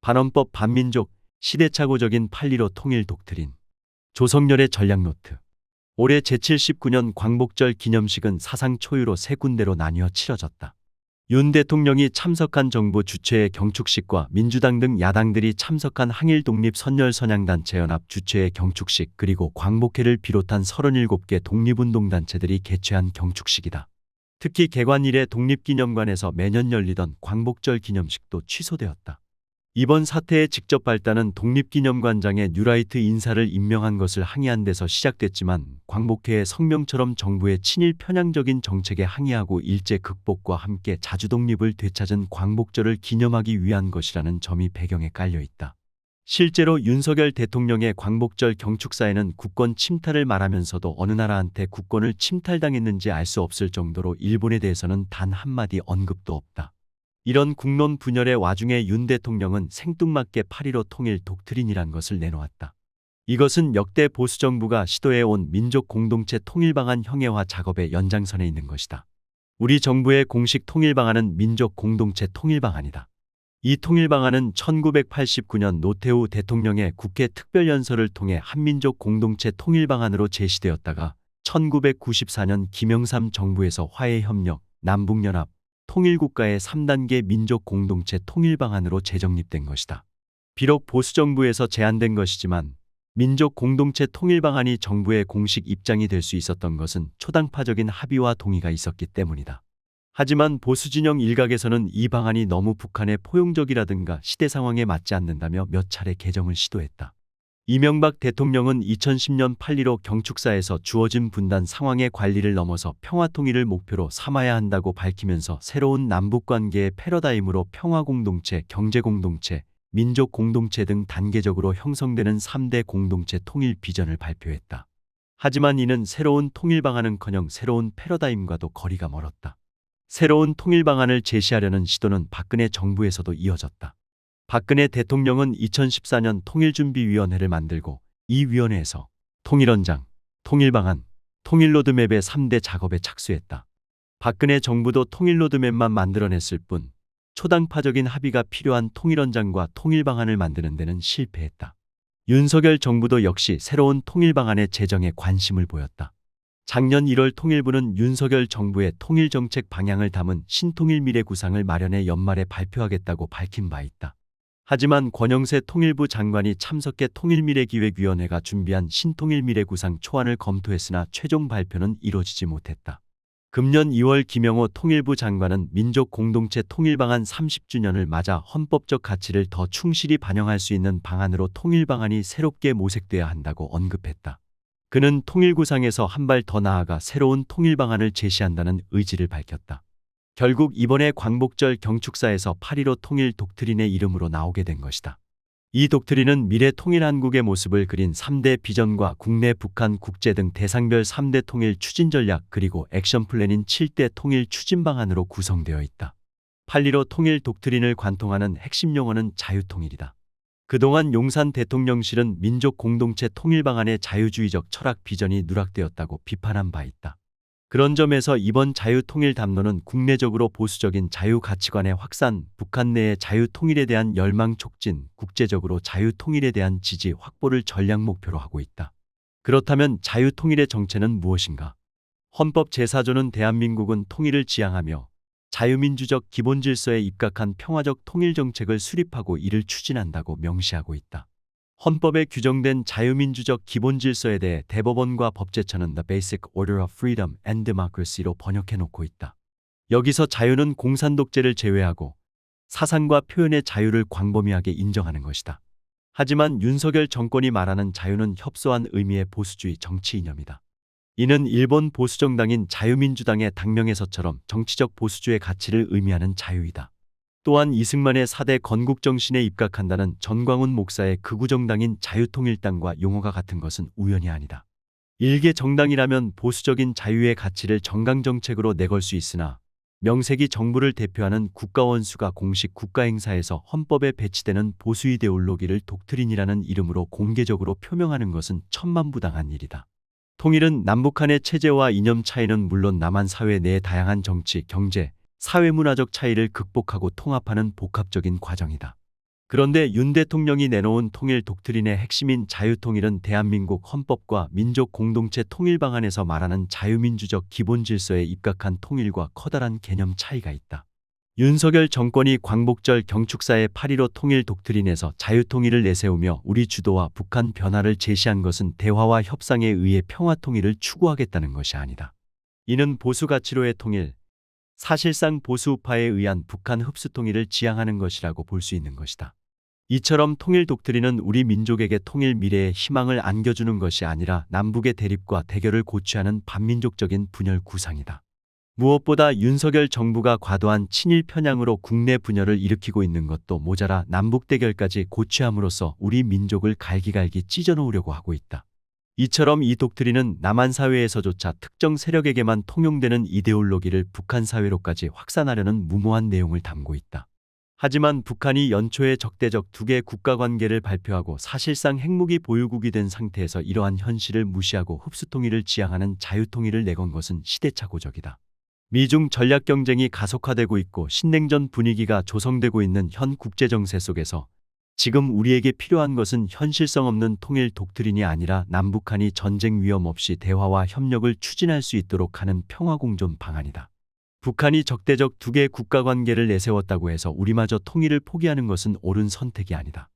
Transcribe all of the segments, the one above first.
반헌법 반민족, 시대착오적인 8.15 통일 독트린. 조성렬의 전략노트. 올해 제79년 광복절 기념식은 사상 초유로 세 군데로 나뉘어 치러졌다. 윤 대통령이 참석한 정부 주최의 경축식과 민주당 등 야당들이 참석한 항일독립선열선양단체연합 주최의 경축식, 그리고 광복회를 비롯한 37개 독립운동단체들이 개최한 경축식이다. 특히 개관1의 독립기념관에서 매년 열리던 광복절 기념식도 취소되었다. 이번 사태의 직접 발단은 독립기념관장에 뉴라이트 인사를 임명한 것을 항의한 데서 시작됐지만, 광복회의 성명처럼 정부의 친일 편향적인 정책에 항의하고 일제 극복과 함께 자주독립을 되찾은 광복절을 기념하기 위한 것이라는 점이 배경에 깔려 있다. 실제로 윤석열 대통령의 광복절 경축사에는 국권 침탈을 말하면서도 어느 나라한테 국권을 침탈당했는지 알 수 없을 정도로 일본에 대해서는 단 한마디 언급도 없다. 이런 국론 분열의 와중에 윤 대통령은 생뚱맞게 8.15 통일 독트린이란 것을 내놓았다. 이것은 역대 보수정부가 시도해온 민족 공동체 통일 방안 형해화 작업의 연장선에 있는 것이다. 우리 정부의 공식 통일 방안은 민족 공동체 통일 방안이다. 이 통일 방안은 1989년 노태우 대통령의 국회 특별연설을 통해 한민족 공동체 통일 방안으로 제시되었다가 1994년 김영삼 정부에서 화해협력, 남북연합, 통일국가의 3단계 민족 공동체 통일 방안으로 재정립된 것이다. 비록 보수정부에서 제안된 것이지만 민족 공동체 통일 방안이 정부의 공식 입장이 될 수 있었던 것은 초당파적인 합의와 동의가 있었기 때문이다. 하지만 보수진영 일각에서는 이 방안이 너무 북한에 포용적이라든가 시대 상황에 맞지 않는다며 몇 차례 개정을 시도했다. 이명박 대통령은 2010년 8.15 경축사에서 주어진 분단 상황의 관리를 넘어서 평화통일을 목표로 삼아야 한다고 밝히면서 새로운 남북관계의 패러다임으로 평화공동체, 경제공동체, 민족공동체 등 단계적으로 형성되는 3대 공동체 통일 비전을 발표했다. 하지만 이는 새로운 통일 방안은커녕 새로운 패러다임과도 거리가 멀었다. 새로운 통일 방안을 제시하려는 시도는 박근혜 정부에서도 이어졌다. 박근혜 대통령은 2014년 통일준비위원회를 만들고 이 위원회에서 통일헌장, 통일방안, 통일로드맵의 3대 작업에 착수했다. 박근혜 정부도 통일로드맵만 만들어냈을 뿐 초당파적인 합의가 필요한 통일헌장과 통일방안을 만드는 데는 실패했다. 윤석열 정부도 역시 새로운 통일방안의 제정에 관심을 보였다. 작년 1월 통일부는 윤석열 정부의 통일정책 방향을 담은 신통일 미래구상을 마련해 연말에 발표하겠다고 밝힌 바 있다. 하지만 권영세 통일부 장관이 참석해 통일미래기획위원회가 준비한 신통일미래구상 초안을 검토했으나 최종 발표는 이뤄지지 못했다. 금년 2월 김영호 통일부 장관은 민족공동체 통일방안 30주년을 맞아 헌법적 가치를 더 충실히 반영할 수 있는 방안으로 통일방안이 새롭게 모색돼야 한다고 언급했다. 그는 통일구상에서 한 발 더 나아가 새로운 통일방안을 제시한다는 의지를 밝혔다. 결국 이번에 광복절 경축사에서 8.15 통일 독트린의 이름으로 나오게 된 것이다. 이 독트린은 미래 통일 한국의 모습을 그린 3대 비전과 국내, 북한, 국제 등 대상별 3대 통일 추진 전략, 그리고 액션 플랜인 7대 통일 추진 방안으로 구성되어 있다. 8.15 통일 독트린을 관통하는 핵심 용어는 자유통일이다. 그동안 용산 대통령실은 민족 공동체 통일 방안의 자유주의적 철학 비전이 누락되었다고 비판한 바 있다. 그런 점에서 이번 자유통일 담론은 국내적으로 보수적인 자유가치관의 확산, 북한 내의 자유통일에 대한 열망 촉진, 국제적으로 자유통일에 대한 지지 확보를 전략 목표로 하고 있다. 그렇다면 자유통일의 정체는 무엇인가? 헌법 제4조는 대한민국은 통일을 지향하며 자유민주적 기본질서에 입각한 평화적 통일정책을 수립하고 이를 추진한다고 명시하고 있다. 헌법에 규정된 자유민주적 기본질서에 대해 대법원과 법제처는 The Basic Order of Freedom and Democracy로 번역해놓고 있다. 여기서 자유는 공산독재를 제외하고 사상과 표현의 자유를 광범위하게 인정하는 것이다. 하지만 윤석열 정권이 말하는 자유는 협소한 의미의 보수주의 정치 이념이다. 이는 일본 보수정당인 자유민주당의 당명에서처럼 정치적 보수주의 가치를 의미하는 자유이다. 또한 이승만의 4대 건국정신에 입각한다는 전광훈 목사의 극우정당인 자유통일당과 용어가 같은 것은 우연이 아니다. 일개 정당이라면 보수적인 자유의 가치를 정강정책으로 내걸 수 있으나 명색이 정부를 대표하는 국가원수가 공식 국가행사에서 헌법에 배치되는 보수 이데올로기를 독트린이라는 이름으로 공개적으로 표명하는 것은 천만부당한 일이다. 통일은 남북한의 체제와 이념 차이는 물론 남한 사회 내의 다양한 정치, 경제, 사회문화적 차이를 극복하고 통합하는 복합적인 과정이다. 그런데 윤 대통령이 내놓은 통일 독트린의 핵심인 자유통일은 대한민국 헌법과 민족 공동체 통일 방안에서 말하는 자유민주적 기본 질서에 입각한 통일과 커다란 개념 차이가 있다. 윤석열 정권이 광복절 경축사의 8.15 통일 독트린에서 자유통일을 내세우며 우리 주도와 북한 변화를 제시한 것은 대화와 협상에 의해 평화통일을 추구하겠다는 것이 아니다. 이는 보수가치로의 통일, 사실상 보수우파에 의한 북한 흡수통일을 지향하는 것이라고 볼 수 있는 것이다. 이처럼 통일 독트린은 우리 민족에게 통일 미래에 희망을 안겨주는 것이 아니라 남북의 대립과 대결을 고취하는 반민족적인 분열 구상이다. 무엇보다 윤석열 정부가 과도한 친일 편향으로 국내 분열을 일으키고 있는 것도 모자라 남북 대결까지 고취함으로써 우리 민족을 갈기갈기 찢어놓으려고 하고 있다. 이처럼 이 독트린은 남한 사회에서조차 특정 세력에게만 통용되는 이데올로기를 북한 사회로까지 확산하려는 무모한 내용을 담고 있다. 하지만 북한이 연초에 적대적 두 개 국가관계를 발표하고 사실상 핵무기 보유국이 된 상태에서 이러한 현실을 무시하고 흡수통일을 지향하는 자유통일을 내건 것은 시대착오적이다. 미중 전략 경쟁이 가속화되고 있고 신냉전 분위기가 조성되고 있는 현 국제정세 속에서 지금 우리에게 필요한 것은 현실성 없는 통일 독트린이 아니라 남북한이 전쟁 위험 없이 대화와 협력을 추진할 수 있도록 하는 평화공존 방안이다. 북한이 적대적 두 개 국가관계를 내세웠다고 해서 우리마저 통일을 포기하는 것은 옳은 선택이 아니다.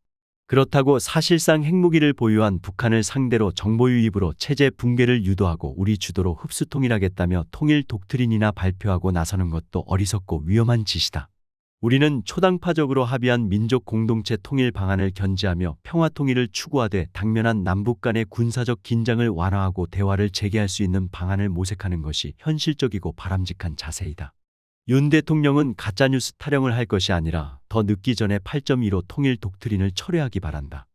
그렇다고 사실상 핵무기를 보유한 북한을 상대로 정보 유입으로 체제 붕괴를 유도하고 우리 주도로 흡수통일하겠다며 통일 독트린이나 발표하고 나서는 것도 어리석고 위험한 짓이다. 우리는 초당파적으로 합의한 민족 공동체 통일 방안을 견지하며 평화통일을 추구하되 당면한 남북 간의 군사적 긴장을 완화하고 대화를 재개할 수 있는 방안을 모색하는 것이 현실적이고 바람직한 자세이다. 윤 대통령은 가짜뉴스 타령을 할 것이 아니라 더 늦기 전에 8.15 통일 독트린을 철회하기 바란다.